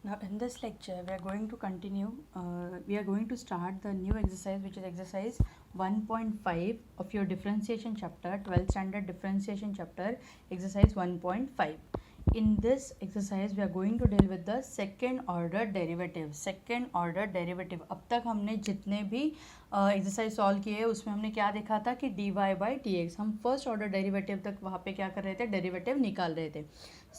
Now in this lecture we are going to continue, we are going to start the new exercise, which is exercise 1.5 of your differentiation chapter, 12th standard differentiation chapter, exercise 1.5. In this exercise we are going to deal with the second order derivative. Second order derivative, अब तक हमने जितने भी exercise solve किए उसमें हमने क्या देखा था कि dy by dx, हम फर्स्ट ऑर्डर डेरिवेटिव तक वहाँ पे क्या कर रहे थे, डेरिवेटिव निकाल रहे थे.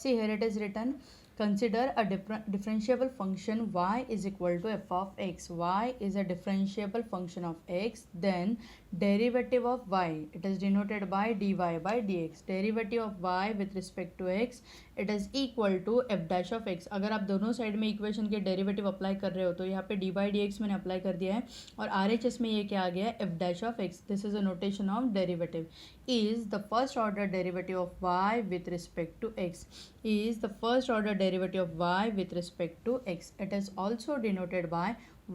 See here it is written, consider a differentiable function y is equal to f of x. Y is a differentiable function of x, then derivative of y, it is denoted by dy by dx. Derivative of y with respect to x, it is equal to f dash of x. अगर आप दोनों side में equation के derivative apply कर रहे हो तो यहाँ पे डी बाई डी एक्स मैंने अप्लाई कर दिया है और आर एच एस में ये क्या आ गया है, f dash of x. This is a notation of derivative. Is the first order derivative of y with respect to x, is the first order derivative of y with respect to x. It is also denoted by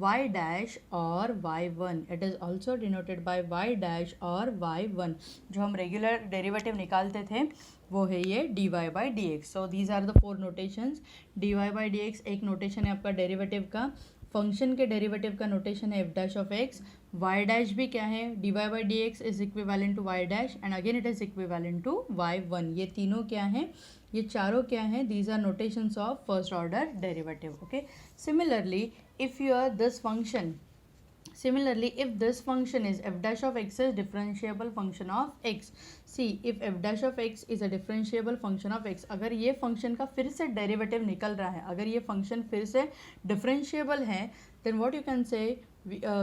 y dash or y1. It is also denoted by y dash or y1. जो हम regular derivative निकालते थे वो है ये dy by dx. So these are the four notations. dy by dx एक notation है आपका डेरिवेटिव का, फंक्शन के डेरिवेटिव का नोटेशन है f dash of x. Y dash भी क्या है, d y by d x is equivalent to y dash and again it is equivalent to y one. ये तीनों क्या हैं, ये चारों क्या हैं, these are notations of first order derivative. Okay, similarly if your this function, similarly if this function is f dash of x is differentiable function of x. See, if f dash of x is a differentiable function of x, अगर ये function का फिर से derivative निकल रहा है, अगर ये फंक्शन फिर से डिफरेंशिएबल है, then what you can say,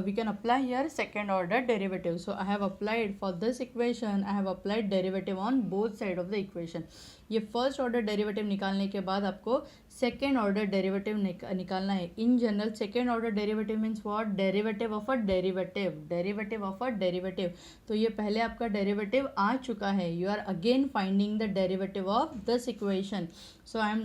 we can apply here second order derivative. So I have applied for this equation, I have applied derivative on both side of the equation. ये first order derivative निकालने के बाद आपको second order derivative निकालना है. In general second order derivative means what, derivative of a derivative, derivative of a derivative. तो ये पहले आपका डेरिवेटिव आ चुका है, you are again finding the derivative of this equation. So I am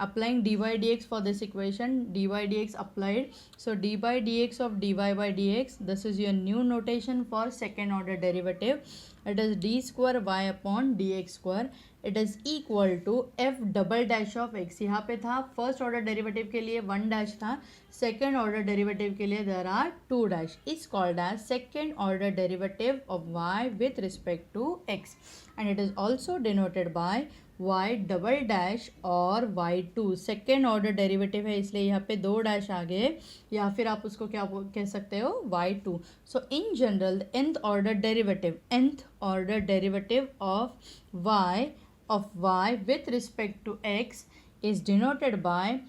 applying dy dx for this equation, dy dx applied. So d by dx of dy by dx, this is your new notation for second order derivative. It is d square y upon dx square. It is equal to f double dash of x. यहाँ पे था first order derivative के लिए one dash था, second order derivative के लिए there are two dash. Is called as second order derivative of y with respect to x and it is also denoted by y double dash और y2. Second order derivative है इसलिए यहाँ पे दो dash आ गए, या फिर आप उसको क्या कह सकते हो, y2. So in general the nth order derivative of y with respect to x is denoted by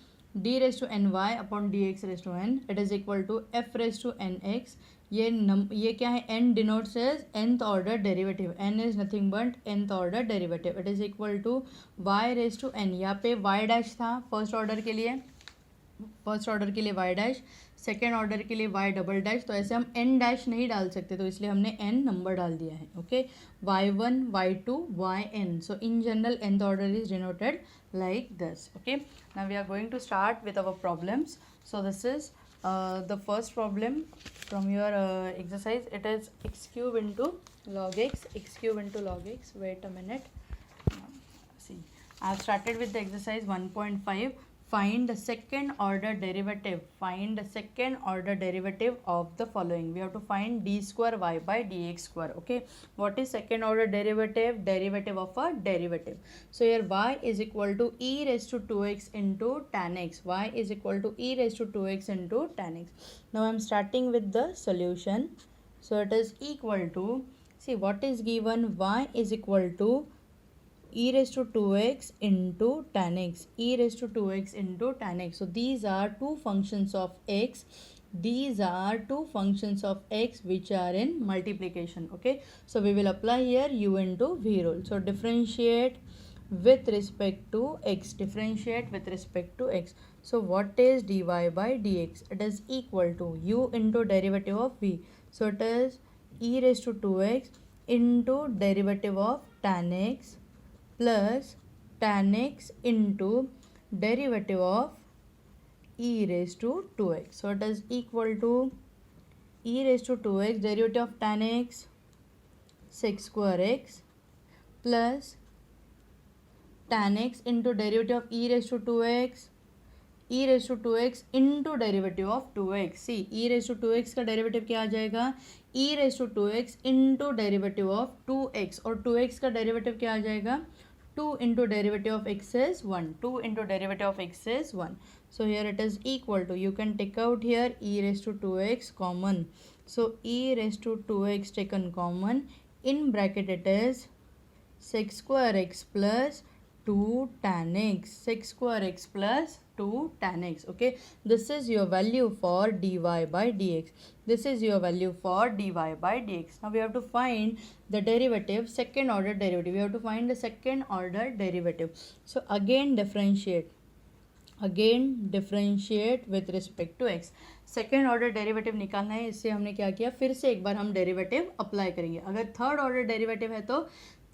d raised to ny upon dx raised to n. It is equal to f raised to nx. ये क्या है, n denotes as nth order derivative. n is nothing but nth order derivative. It is equal to y raised to n. यहाँ पे y dash था first order के लिए, first order के लिए y डैश, सेकेंड ऑर्डर के लिए y double dash. तो ऐसे हम n डैश नहीं डाल सकते तो इसलिए हमने n नंबर डाल दिया है. Okay, y1 y2 yn. So in general nth order is denoted like this. Okay, now we are going to start with our problems. So this is the first problem from your exercise. It is x cube into log x, x cube into log x. Wait a minute. See, I have started with the exercise 1.5. Find the second order derivative. Find the second order derivative of the following. We have to find d square y by dx square. Okay, what is second order derivative? Derivative of a derivative. So here y is equal to e raised to 2x into tan x. Y is equal to e raised to 2x into tan x. Now I am starting with the solution. So it is equal to, see what is given, y is equal to e raised to 2x into tan x, e raised to 2x into tan x. So these are two functions of x, these are two functions of x which are in multiplication. Okay, so we will apply here u into v rule. So differentiate with respect to x, differentiate with respect to x. So what is dy by dx? It is equal to u into derivative of v. So it is e raised to 2x into derivative of tan x plus tan x into derivative of e raised to 2x. So it is equal to e raised to 2x derivative of tan x sec square x plus tan x into derivative of e raised to 2x e raise to 2x into derivative of 2x. See e raise to 2x का derivative क्या आ जाएगा, e raise to 2x into derivative of 2x, और 2x का derivative क्या आ जाएगा, 2 into derivative of x is 1. 2 into derivative of x is 1. So here it is equal to, you can take out here e raised to 2x common. So e raised to 2x taken common, in bracket it is sec square x plus 2 tan x, sec square x plus 2 tan x. Okay, this is your value for dy by dx. This is your value for dy by dx. Now we have to find the derivative, second order derivative. We have to find the second order derivative. So again differentiate with respect to x. Second order derivative निकालना है, इससे हमने क्या किया, फिर से एक बार हम डेरिवेटिव अप्लाई करेंगे. अगर थर्ड ऑर्डर डेरिवेटिव है तो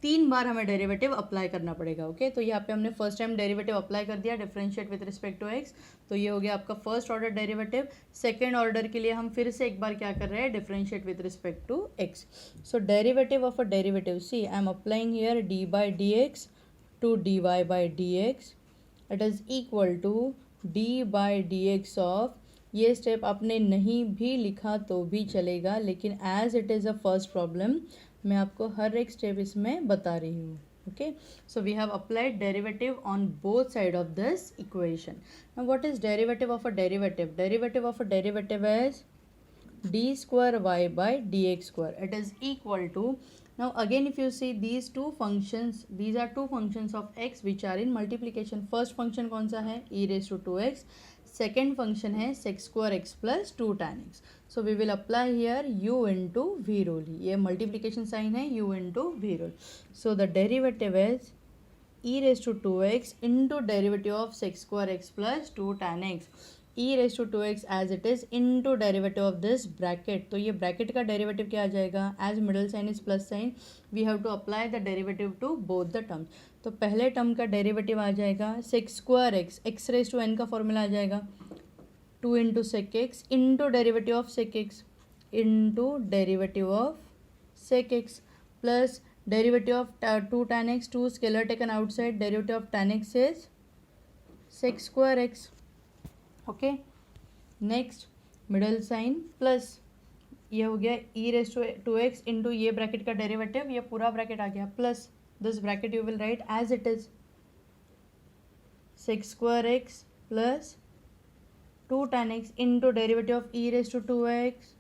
3 बार हमें डेरिवेटिव अप्लाई करना पड़ेगा. ओके, तो यहाँ पे हमने फर्स्ट टाइम डेरिवेटिव अप्लाई कर दिया, differentiate with respect to x, तो ये हो गया आपका first order derivative. Second order के लिए हम फिर से एक बार क्या कर रहे हैं, differentiate with respect to x. So derivative of a derivative, see I am applying here d by d x to d y by d x, it is equal to d by d x of, ये step आपने नहीं भी लिखा तो भी चलेगा, लेकिन as it is a first problem मैं आपको हर एक स्टेप इसमें बता रही हूँ. Okay, so we have applied derivative on both side of this equation. Now what is derivative of a derivative? Derivative of a derivative is d square y by dx square. It is equal to, now again if you see these two functions, these are two functions of x which are in multiplication. First function कौन सा है, e raised to 2x. Second function है sec square x plus 2 tan x. So we will apply here u into v rule. ये multiplication sign है, u into v rule. So the derivative is e raised to 2x into derivative of sec square x plus 2 tan x. e raised to 2x as it is into derivative of this bracket. तो ये bracket का derivative क्या आ जाएगा, as middle sign is plus sign, we have to apply the derivative to both the terms. तो पहले term का derivative आ जाएगा sec square x, x raised to n का फॉर्मूला आ जाएगा 2 into sec x into derivative of sec x into derivative of sec x plus derivative of 2 tan x, 2 scalar taken outside, derivative of tan x is sec square x. Okay, next middle sign plus, ये हो गया e raise to x into ये bracket का derivative, ये पूरा bracket आ गया, plus this bracket you will write as it is sec square x plus 2 tan x into derivative of e raise to 2x,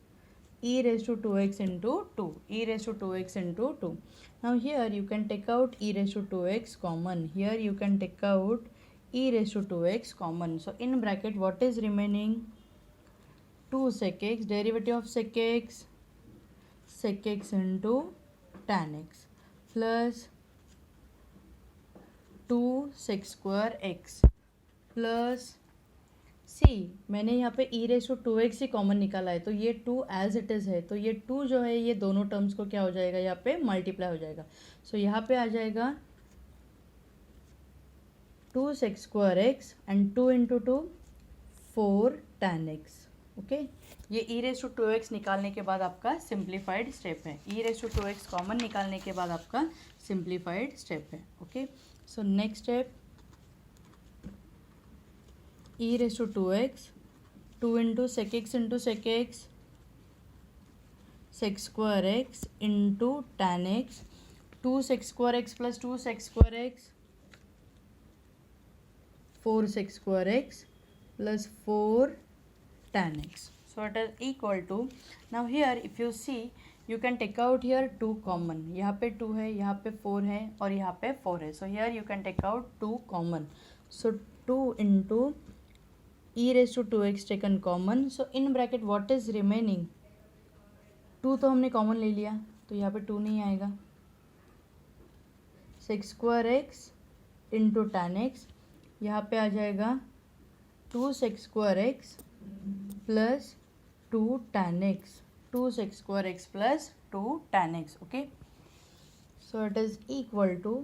e raised to 2x into 2, e raised to 2x into 2. Now here you can take out e raised to 2x common, here you can take out e raised to 2x common. So in bracket what is remaining, 2 sec x, derivative of sec x into tan x plus 2 sec square x plus, see मैंने यहाँ पे e raise to 2x ही common निकाला है, तो ये 2 as it is है, तो ये 2 जो है ये दोनों टर्म्स को क्या हो जाएगा, यहाँ पे मल्टीप्लाई हो जाएगा. सो यहाँ पे आ जाएगा 2 sec square x and 2 into 2 4 tan x. Okay, ये e रेस टू 2x निकालने के बाद आपका सिंप्लीफाइड स्टेप है, e raise to 2x common निकालने के बाद आपका सिंप्लीफाइड स्टेप है. Okay, so next step e raised to 2x, 2 into sec x sec square x into tan x, 2 sec square x plus 2 sec square x, 4 sec square x plus 4 tan x. So it is equal to, now here if you see you can take out here 2 common, यहाँ पे 2 है, यहाँ पे 4 है और यहाँ पे 4 है. So here you can take out 2 common. So 2 into e raised to 2x taken common. So in bracket what is remaining, 2 तो हमने कॉमन ले लिया तो यहाँ पे 2 नहीं आएगा, sec square x into tan x, यहाँ पे आ जाएगा 2 sec square x plus 2 tan x, 2 sec square x plus 2 tan x. Okay, so it is equal to,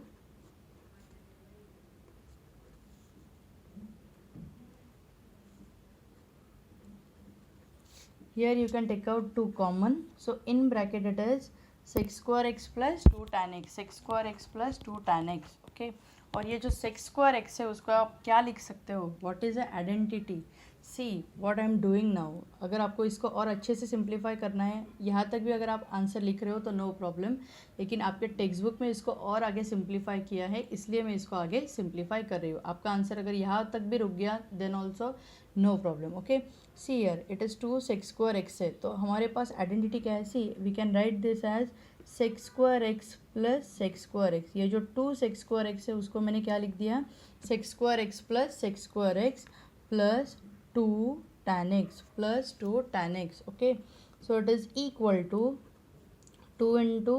here you can take out 2 common. So in bracket it is sec square x plus 2 tan x, sec square x plus 2 tan x. Okay, और ये जो sex square x है उसको आप क्या लिख सकते हो, what is a identity. See what I am doing now. अगर आपको इसको और अच्छे से सिंप्लीफाई करना है, यहाँ तक भी अगर आप आंसर लिख रहे हो तो नो प्रॉब्लम, लेकिन आपके टेक्स्ट बुक में इसको और आगे सिंप्लीफाई किया है, इसलिए मैं इसको आगे सिंप्लीफाई कर रही हूँ। आपका आंसर अगर यहाँ तक भी रुक गया then also no problem. Okay, see here it is 2 sec square x है, तो हमारे पास आइडेंटिटी क्या है। See we can write this as sec square x plus sec square x. ये जो 2 सेक्स स्क्वायर एक्स है उसको मैंने क्या लिख दिया, sex square x plus sec square x plus 2 tan x plus 2 tan x. Okay, so it is equal to 2 into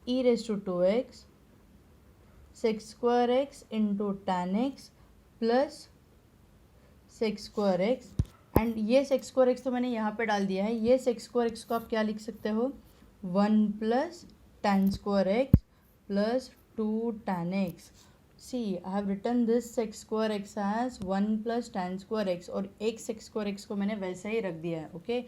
e raised to 2x sec square x into tan x plus sec square x, and ये sex square x तो मैंने यहाँ पे डाल दिया है। ये sex square x को आप क्या लिख सकते हो, 1 plus tan square x plus 2 tan x. See I have written this sec square x as 1 plus tan square x, और एक सेक्स स्क्वायर एक्स को मैंने वैसे ही रख दिया है। Okay,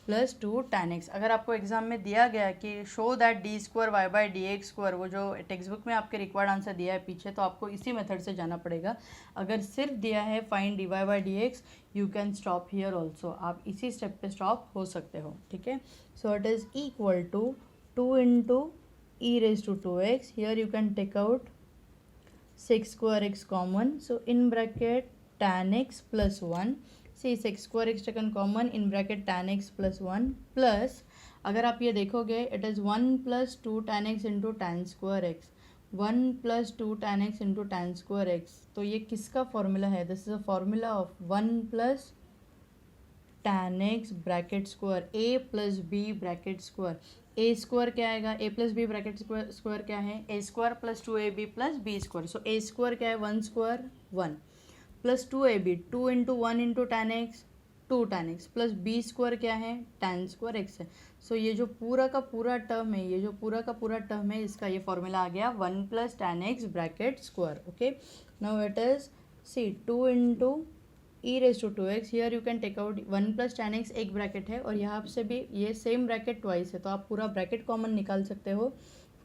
plus 2 tan x। अगर आपको एग्जाम में दिया गया कि show that d square y by d x square, वो जो टेक्स्ट बुक में आपके रिक्वायर्ड आंसर दिया है पीछे, तो आपको इसी मेथड से जाना पड़ेगा। अगर सिर्फ दिया है find d y by d x, you can stop here also, आप इसी स्टेप पे स्टॉप हो सकते हो। ठीक है, so it is equal to 2 into e raise to 2x, here you can take out sec square x common, so in bracket tan x plus 1, see sec square x taken common, in bracket tan x plus 1 plus, अगर आप ये देखोगे it is 1 plus 2 tan x into tan square x, 1 plus 2 tan x into tan square x, तो ये किसका formula है, this is a formula of 1 plus tan x bracket square a plus b bracket square. A square क्या आएगा, a plus b bracket square क्या है, a square plus 2ab plus b square. So a square क्या है, 1 square 1 plus 2ab 2 into 1 into tan x 2 tan x plus b square क्या है, tan square x है। सो ये जो पूरा का पूरा टर्म है, ये जो पूरा का पूरा टर्म है, इसका ये फॉर्मूला आ गया 1 plus tan x bracket square. Okay, now it is see 2 into e raise to 2x, here you can take out 1 plus tan x, एक ब्रैकेट है और यहाँ से भी ये सेम ब्रैकेट ट्वाइस है, तो आप पूरा ब्रैकेट कॉमन निकाल सकते हो।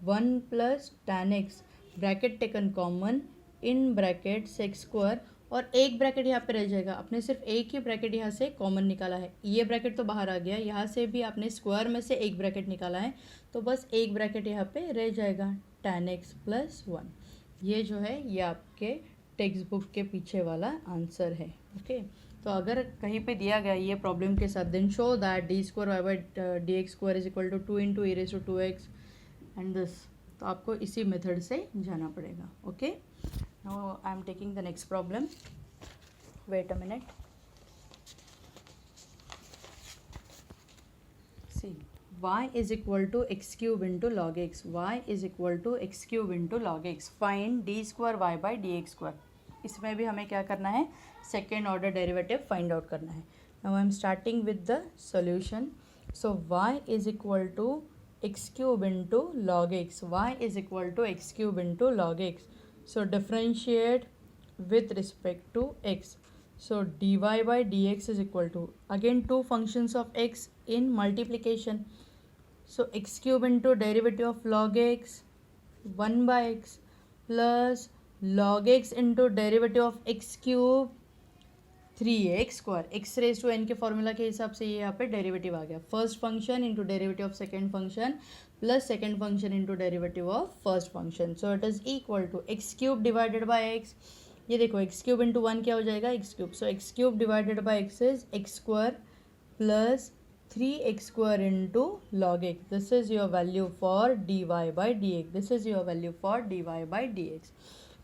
1 plus tan x bracket taken common in bracket sex square, और एक ब्रैकेट यहाँ पे रह जाएगा, आपने सिर्फ एक ही ब्रैकेट यहाँ से कॉमन निकाला है, ये ब्रैकेट तो बाहर आ गया, यहाँ से भी आपने स्क्वायर में से एक ब्रैकेट निकाला है, तो बस एक ब्रैकेट यहाँ पे रह जाएगा tan x प्लस 1। ये जो है ये आपके टेक्स्ट बुक के पीछे वाला आंसर है। ओके, तो अगर कहीं पे दिया गया ये प्रॉब्लम के साथ, then show that d square y by d x square is equal to 2 into e raise to 2x and this, तो आपको इसी मेथड से जाना पड़ेगा। Okay, now I am taking the next problem, wait a minute. See y is equal to x cube into log x, y is equal to x cube into log x, find d square y by dx square। इसमें भी हमें क्या करना है, second order derivative find out करना है। Now I am starting with the solution. So y is equal to x cube into log x, y is equal to x cube into log x, so differentiate with respect to x, so dy by dx is equal to, again two functions of x in multiplication, so x cube into derivative of log x 1 by x plus log x into derivative of x cube 3x square, x raise to n के formula के हिसाब से ये यहाँ पे derivative आ गया, first function into derivative of second function plus second function into derivative of first function, so it is equal to x cube divided by x. ये देखो एक्स क्यूब इंटू 1 क्या हो जाएगा, x cube, so x cube divided by x is x square plus 3x square into log x, this is your value for dy by dx, this is your value for dy by dx.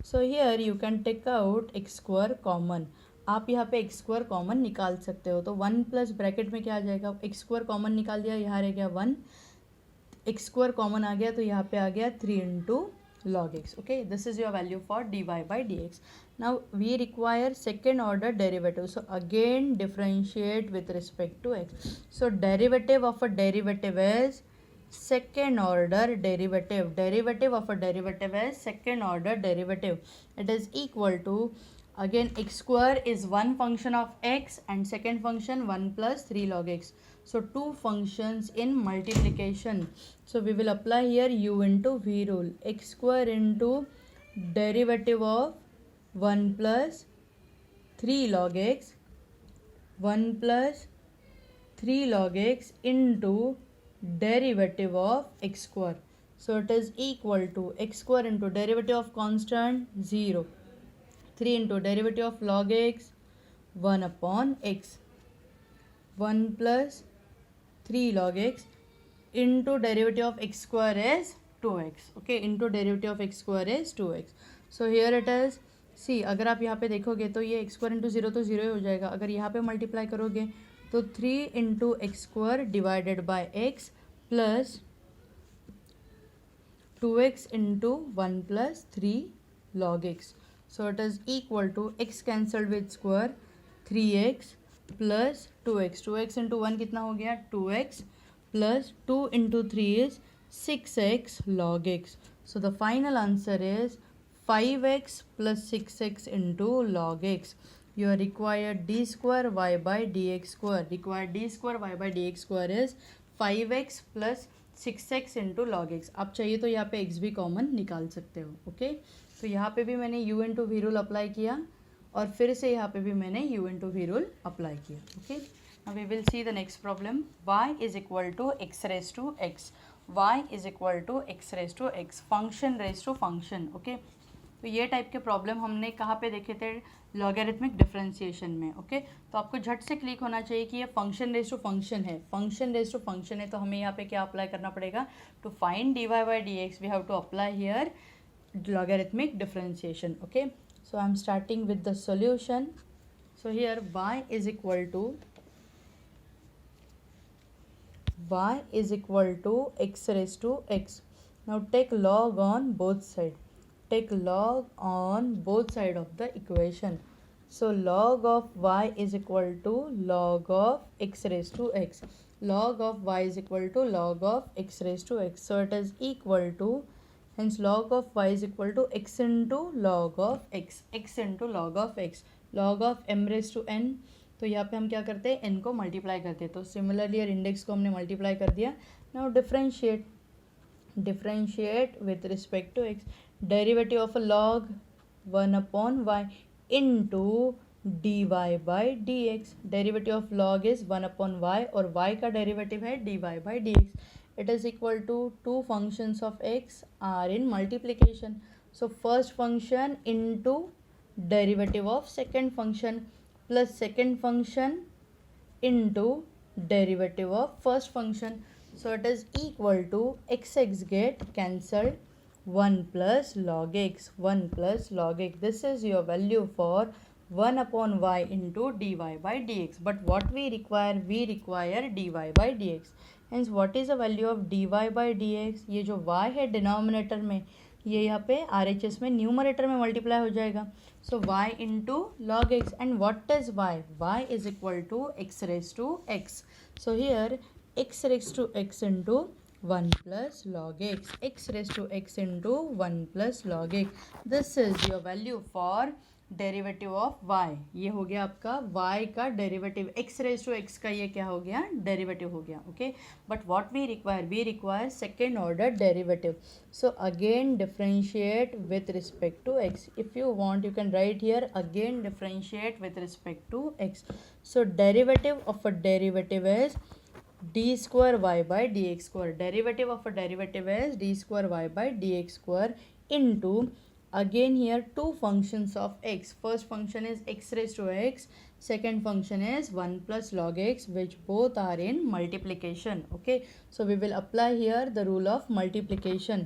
So here you can take out x square common, आप यहाँ पे x square common निकाल सकते हो, तो 1 plus bracket में क्या आ जाएगा, x square common निकाल दिया, यहाँ रह गया 1, x square common आ गया तो यहाँ पे आ गया 3 into log x. Okay, this is your value for dy by dx. Now we require second order derivative, so again differentiate with respect to x. So derivative of a derivative is second order derivative, derivative of a derivative is second order derivative, it is equal to, again x square is one function of x and second function 1 plus 3 log x, so two functions in multiplication, so we will apply here u into v rule, x square into derivative of 1 plus 3 log x, 1 plus 3 log x into derivative of x square. So it is equal to x square into derivative of constant 0, 3 into derivative of log x 1 upon x, 1 plus 3 log x into derivative of x square is 2x. Okay, into derivative of x square is 2x. So here it is. See, अगर आप यहाँ पे देखोगे तो ये x square into 0 तो 0 ही हो जाएगा. अगर यहाँ पे मल्टीप्लाई करोगे तो 3 into x square divided by x plus 2x into 1 plus 3 log x. So it is equal to x cancelled with square 3x plus 2x. 2x into 1 कितना हो गया 2x plus 2 into 3 is 6x log x. So the final answer is 5x plus 6x into log x. Your required d square y by dx square. Required d square y by dx square is 5x plus 6x into log x. आप चाहिए तो यहाँ पे x भी common निकाल सकते हो. Okay, तो यहाँ पे भी मैंने u into v rule apply किया और फिर से यहाँ पे भी मैंने u into v rule apply किया. Okay, now we will see the next problem. y is equal to x raise to x. y is equal to x raise to x. Function raise to function. Okay, तो ये type के problem हमने कहाँ पे देखे थे? Logarithmic differentiation में. Okay, तो आपको झट से क्लिक होना चाहिए कि ये फंक्शन रेज टू फंक्शन है. फंक्शन रेज टू फंक्शन है तो हमें यहाँ पे क्या अप्लाई करना पड़ेगा? To find d y by d x we have to apply here logarithmic differentiation. Okay, so I am starting with the solution. So here y is equal to x raised to x. Now take log on both sides. Take log on both sides of the equation. So log of y is equal to log of x raised to x. Log of y is equal to log of x raised to x. So it is equal to, hence log of y is equal to x into log of x. x into log of x. Log of m raised to n. तो यहाँ पे हम क्या करते हैं? n को multiply करते हैं. तो सिमिलरली यार इंडेक्स को हमने मल्टीप्लाई कर दिया. Now differentiate with respect to x. Derivative of a log 1 upon y into dy by dx. Derivative of log is 1 upon y और y का derivative है dy by dx. It is equal to two functions of x are in multiplication. So first function into derivative of second function plus second function into derivative of first function. So it is equal to x get cancelled 1 plus log x. 1 plus log x. This is your value for 1 upon y into dy by dx. But what we require? We require dy by dx. Hence what is the value of dy by dx? ये जो y है denominator में, ये यहाँ पे RHS में numerator में multiply हो जाएगा. So y into log x. And what is y? y is equal to x raised to x. So here x raised to x into 1 plus log x. x raised to x into 1 plus log x. This is your value for derivative of y. ये हो गया आपका y का derivative. x raise to x का ये क्या हो गया? डेरिवेटिव हो गया. Okay, but what we require second order derivative. So again differentiate with respect to x. If you want you can write here again differentiate with respect to x. So derivative of a derivative is d square y by dx square. Derivative of a derivative is d square y by dx square into, again here two functions of x. First function is x raised to x. Second function is 1 plus log x, which both are in multiplication. Okay, so we will apply here the rule of multiplication.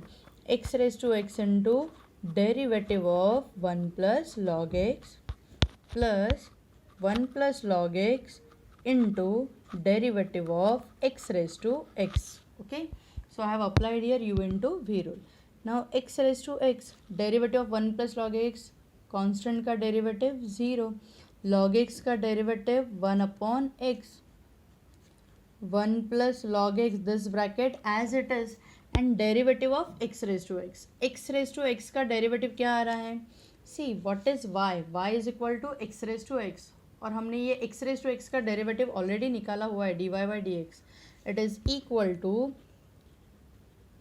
X raised to x into derivative of 1 plus log x plus 1 plus log x into derivative of x raised to x. Okay, so I have applied here u into v rule. Now x raised to x, derivative of 1 plus log x, constant का derivative 0, log x का derivative 1 upon x, 1 plus log x, this bracket as it is, and derivative of x raised to x. x raised to x का derivative क्या आ रहा है? See what is y? y is equal to x raised to x. और हमने ये x raise to x का derivative already निकाला हुआ है dy by dx. It is equal to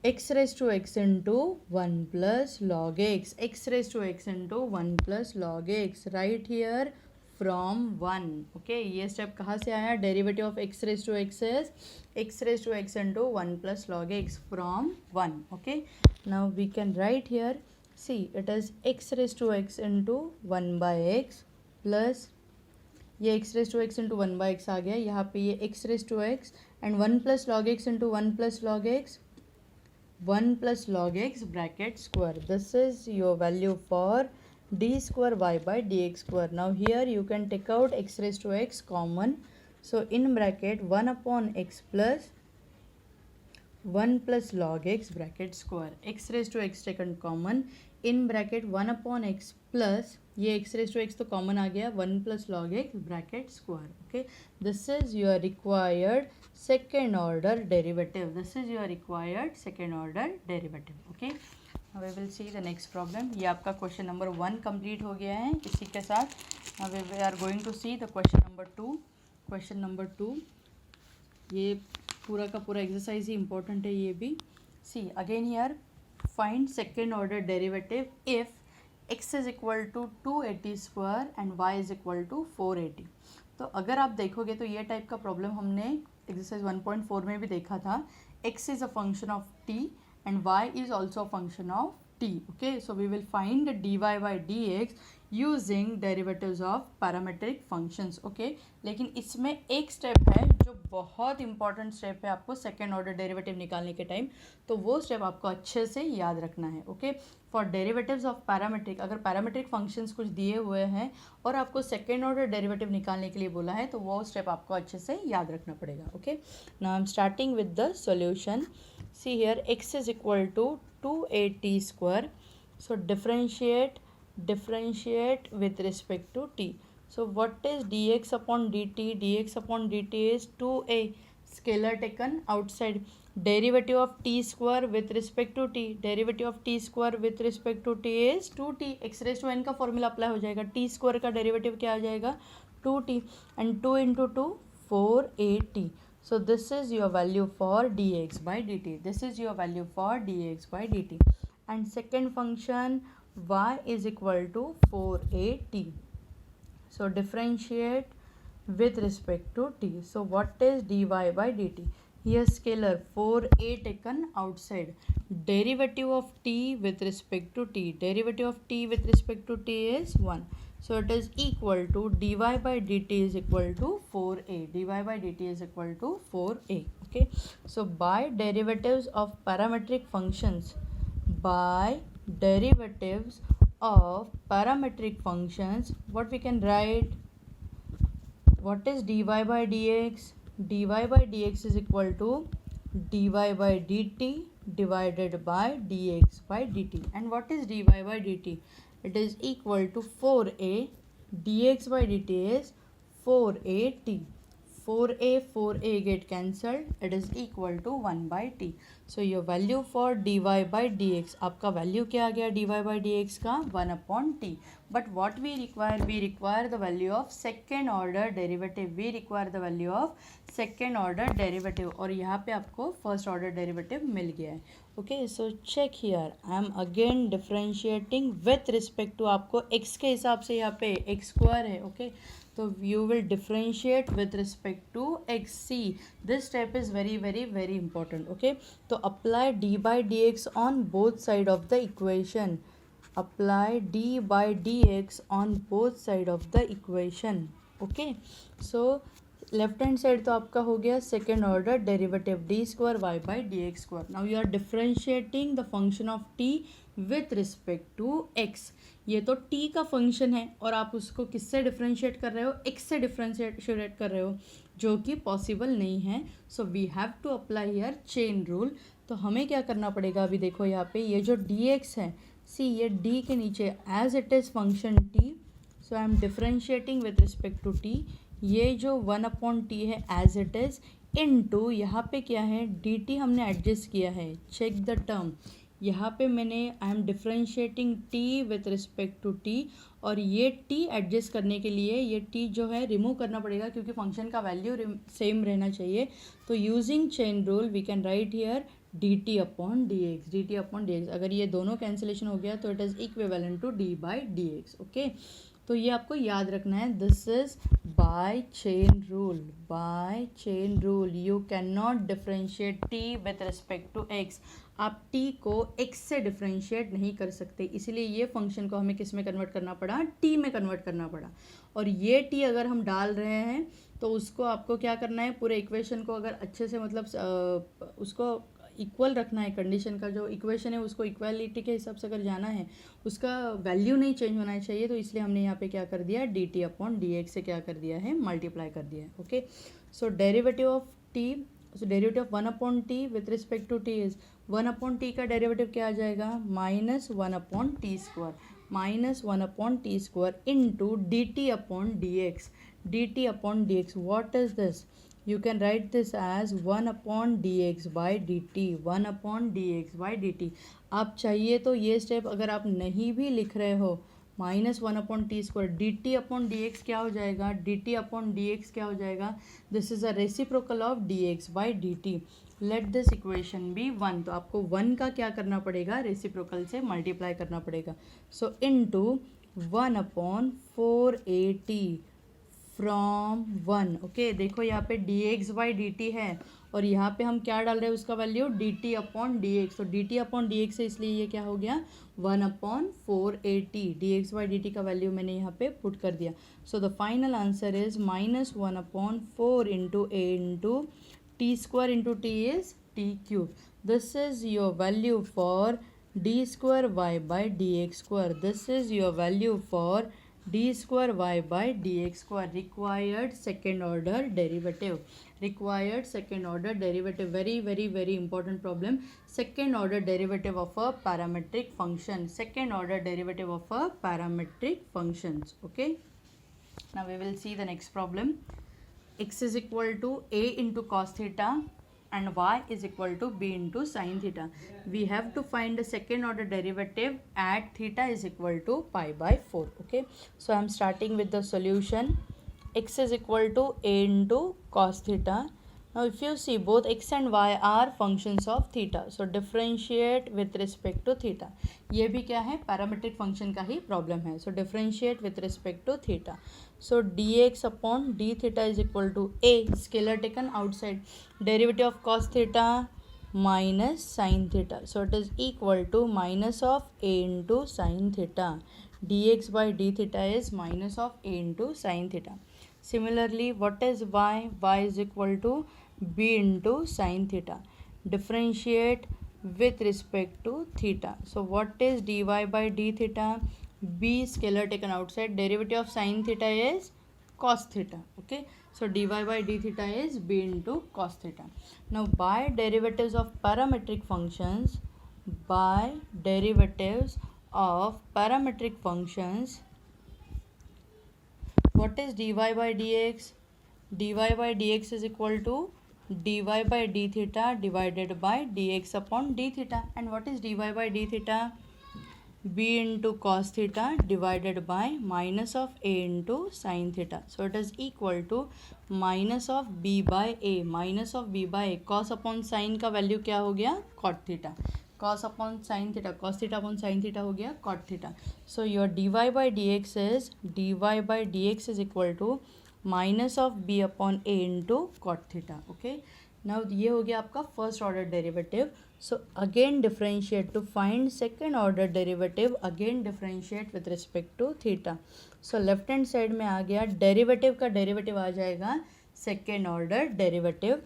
x raised to x into 1 plus log x, x raised to x into 1 plus log x, right here from 1. okay, ये step कहाँ से आया? Derivative of x raised to x is x raised to x into 1 plus log x from 1. okay, now we can write here, see it is x raised to x into 1 by x plus ये x raised to x into 1 by x आ गया, यहाँ पे ये x raised to x and 1 plus log x into 1 plus log x, 1 plus log x bracket square. This is your value for d square y by dx square. Now here you can take out x raised to x common. So in bracket 1 upon x plus 1 plus log x bracket square. x raised to x taken common. in bracket 1 upon x plus ये x raised to x तो common आ गया 1 plus log x bracket square. okay, this is your required second order derivative. This is your required second order derivative. okay, now we will see the next problem. ये आपका question number 1 complete हो गया है इसी के साथ. now we are going to see the question number 2. question number 2 ये पूरा का पूरा exercise ही important है ये भी. see again here find second order derivative if x is equal to 280 square and y is equal to 480. तो अगर आप देखोगे तो ये टाइप का प्रॉब्लम हमने एक्सरसाइज 1.4 में भी देखा था. x is a function of t and y is also a function of t. okay, so we will find dy by dx using derivatives of parametric functions. okay, लेकिन इसमें एक step है जो बहुत इंपॉर्टेंट स्टेप है आपको second order derivative निकालने के टाइम, तो वो स्टेप आपको अच्छे से याद रखना है. Okay, for derivatives of parametric, अगर पैरामेट्रिक फंक्शंस कुछ दिए हुए हैं और आपको सेकेंड ऑर्डर डेरिवेटिव निकालने के लिए बोला है तो वो स्टेप आपको अच्छे से याद रखना पड़ेगा. Okay, now I am starting with the solution. See here x is equal to 280 square. so differentiate with respect to t. so what is dx upon dt? dx upon dt is 2a, scalar taken outside. derivative of t square with respect to t, derivative of t square with respect to t is 2t. x raised to n का formula apply हो जाएगा. t square का derivative क्या आ जाएगा? 2t and 2 into 2 4at. so this is your value for dx by dt. this is your value for dx by dt. and second function y is equal to 4at. so differentiate with respect to t. so what is dy by dt? here scalar 4a taken outside. derivative of t with respect to t, derivative of t with respect to t is 1. so it is equal to dy by dt is equal to 4a. dy by dt is equal to 4a. okay, so by derivatives of parametric functions, by derivatives of parametric functions, what we can write? what is dy by dx? dy by dx is equal to dy by dt divided by dx by dt. and what is dy by dt? it is equal to 4a. dx by dt is 4at. 4a get cancelled. it is equal to 1 by t. so your value for dy by dx, आपका value क्या आ गया dy by dx का? 1 upon t. but what we require the value of second order derivative. we require the value of second order derivative और यहाँ पे आपको first order derivative मिल गया है. okay, so check here, I am again differentiating with respect to, आपको x के हिसाब से यहाँ पे x square है. okay, so you will differentiate with respect to x. see, this step is very important. okay, so apply d by dx on both side of the equation. apply d by dx on both side of the equation. okay, so left hand side तो आपका हो गया second order derivative d square y by d x square. Now you are differentiating the function of t with respect to x. ये तो T का function है और आप उसको किससे डिफरेंशिएट कर रहे हो? एक्स से डिफरेंशिएट कर रहे हो, जो कि पॉसिबल नहीं है. So we have to apply here chain rule. तो हमें क्या करना पड़ेगा? अभी देखो यहाँ पे ये जो डी एक्स है, सी ये डी के नीचे as it is function t. So I am differentiating with respect to t. ये जो 1 अपॉन टी है एज इट इज़ इनटू यहाँ पे क्या है? डी टी हमने एडजस्ट किया है. Check the term. यहाँ पे मैंने I am differentiating t with respect to t और ये टी एडजस्ट करने के लिए ये टी जो है रिमूव करना पड़ेगा क्योंकि फंक्शन का वैल्यू सेम रहना चाहिए. तो using chain rule we can write here d t upon d x, d t upon d x. अगर ये दोनों कैंसिलेशन हो गया तो it is equivalent to d by d x. Okay, तो ये आपको याद रखना है, this is by chain rule, by chain rule you can not differentiate t with respect to x. आप t को x से डिफ्रेंशिएट नहीं कर सकते, इसीलिए ये फंक्शन को हमें किस में कन्वर्ट करना पड़ा, t में कन्वर्ट करना पड़ा। और ये t अगर हम डाल रहे हैं तो उसको आपको क्या करना है, पूरे इक्वेशन को अगर अच्छे से मतलब उसको इक्वल रखना है, कंडीशन का जो इक्वेशन है उसको इक्वालिटी के हिसाब से अगर जाना है, उसका वैल्यू नहीं चेंज होना चाहिए, तो इसलिए हमने यहाँ पे क्या कर दिया, d t upon d x से क्या कर दिया है, मल्टीप्लाई कर दिया है। Okay, so derivative of t, so derivative of 1 upon t with respect to t is 1 upon t का डेरिवेटिव क्या आ जाएगा, minus 1 upon t square, minus 1 upon t square into d t upon d x, d t upon d x. What is this, you can write this as 1 upon dx by dt, 1 upon dx by dt। आप चाहिए तो ये step अगर आप नहीं भी लिख रहे हो, minus 1 upon t square, d t upon d x क्या हो जाएगा, d t upon d x क्या हो जाएगा, this is a reciprocal of d x by d t. Let this equation be 1, तो आपको 1 का क्या करना पड़ेगा, रेसिप्रोकल से मल्टीप्लाई करना पड़ेगा। सो इनटू 1 अपॉन 480 फ्रॉम 1। ओके, देखो यहाँ पे D x by d T है और यहाँ पे हम क्या डाल रहे हैं, उसका value d t upon d x. तो d t upon d x है, इसलिए ये क्या हो गया, 1 upon 480, d x by d t का वैल्यू मैंने यहाँ पे पुट कर दिया। So the final answer is minus 1 upon 4 into a into t square into t is t cube. This is your value for d square y by d x square, this is your value for d square y by dx square, required second order derivative, required second order derivative, very very very important problem, second order derivative of a parametric function, second order derivative of a parametric functions. Okay, now we will see the next problem. X is equal to a into cos theta and y is equal to b into sin theta. We have to find the second order derivative at theta is equal to pi by 4. Okay, so I am starting with the solution. X is equal to a into cos theta. Now if you see, both x and y are functions of theta, so differentiate with respect to theta. ये भी क्या है, parametric function का ही problem है। So differentiate with respect to theta. So dx upon d theta is equal to a, scalar taken outside, derivative of cos theta minus sin theta, so it is equal to minus of a into sin theta, dx by d theta is minus of a into sin theta. Similarly, what is y, y is equal to b into sin theta, differentiate with respect to theta. So what is dy by d theta, b scalar taken outside, derivative of sin theta is cos theta. Okay, so dy by d theta is b into cos theta. Now by derivatives of parametric functions, by derivatives of parametric functions, what is dy by dx, dy by dx is equal to dy by d theta divided by dx upon d theta. And what is dy by d theta, b into cos theta divided by minus of a into sin theta, so it is equal to minus of b by a, minus of b by a, cos upon sin का value क्या हो गया, cot theta, cos upon sin theta, cos theta upon sin theta हो गया cot theta. So your dy by dx is, dy by dx is equal to minus of b upon a into cot theta. Okay, now ये हो गया आपका first order derivative. So again differentiate to find second order derivative, again differentiate with respect to theta. So left hand side में आ गया, derivative का derivative आ जाएगा second order derivative.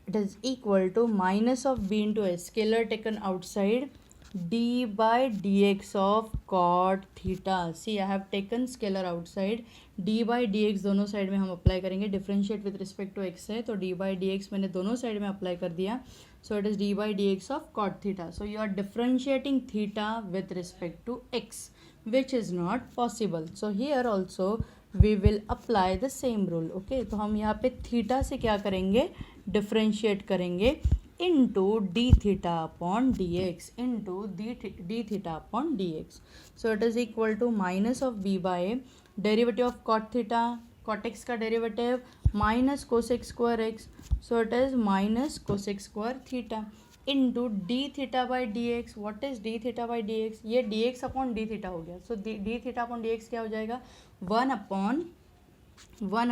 It is equal to minus of b into a, scalar taken outside, d by dx of cot theta. See, I have taken scalar outside, d by dx दोनों side में हम apply करेंगे. Differentiate with respect to x है तो d by dx मैंने दोनों side में apply कर दिया. सो it is d by dx of cot theta. So you are differentiating theta with respect to x, which is not possible. So here also we will apply the same rule. Okay, तो हम यहाँ पे theta से क्या करेंगे, differentiate करेंगे into d theta upon dx, into d theta upon dx. So it is equal to minus of b by derivative of cot theta, cot x का derivative minus cosec square x, so it is minus cosec square theta. Into d theta by d x. What is d theta by d x? ये d x upon d theta हो गया. So d theta upon d x क्या हो जाएगा? 1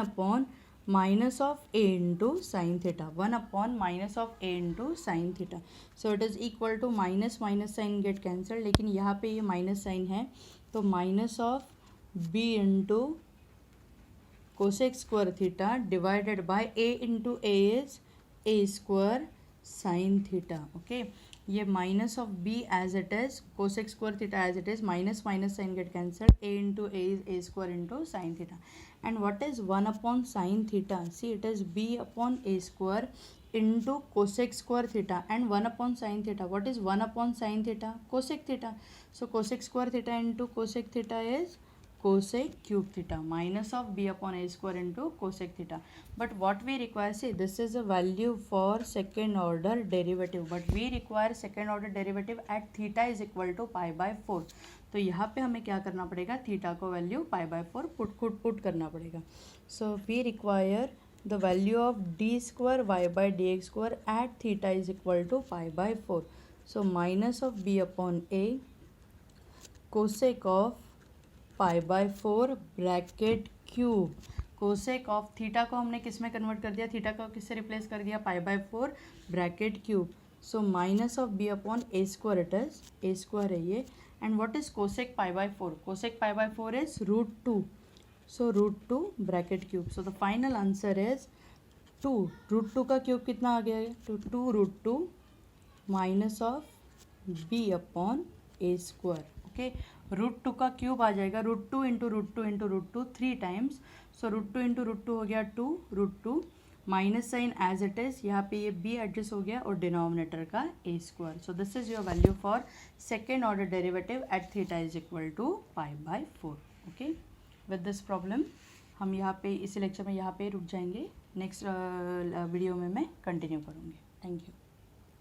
upon minus of a into sine theta. 1 upon minus of a into sine theta. So it is equal to minus minus sign get cancel, लेकिन यहाँ पे ये minus sign है तो minus of b into cosec square theta divided by A into A is A square sine theta. Okay, ये minus of B as it is, cosec square theta as it is, minus minus sign get cancel, A into A is A square into sine theta. And what is 1 upon sine theta? See, it is b upon a square into cosec square theta and 1 upon sine theta. What is 1 upon sine theta? Cosec theta. So cosec square theta into cosec theta is cosec cube theta, minus of b upon a square into cosec theta. But what we require, see, this is a value for second order derivative, but we require second order derivative at theta is equal to pi by 4. तो यहाँ पे हमें क्या करना पड़ेगा? Theta को value pi by 4 put करना पड़ेगा. So we require the value of d square y by d x square at theta is equal to pi by 4. So minus of b upon a cosec of pi by 4 bracket cube. Cosec of theta को हमने किस में convert कर दिया? Theta को किससे replace कर दिया? Pi by 4 bracket cube. So minus of b upon a square, it is A square है ये. And what is cosec pi by 4? Cosec pi by 4 is root 2. So root 2 bracket cube. So the final answer is 2. Root 2 का cube कितना आ गया है? तो 2 root 2 minus of b upon a square. Okay. root 2 का cube आ जाएगा root 2 into root 2 into root 2 3 times. So root 2 into root 2 हो गया 2 root 2. Minus sine as it is, यहाँ पे ये b एडजस्ट हो गया और डिनोमिनेटर का a square. So this is your value for second order derivative at theta is equal to pi by 4. Okay, with this problem हम यहाँ पे इसी लेक्चर में यहाँ पे रुक जाएंगे. नेक्स्ट वीडियो में मैं कंटिन्यू करूँगी. Thank you.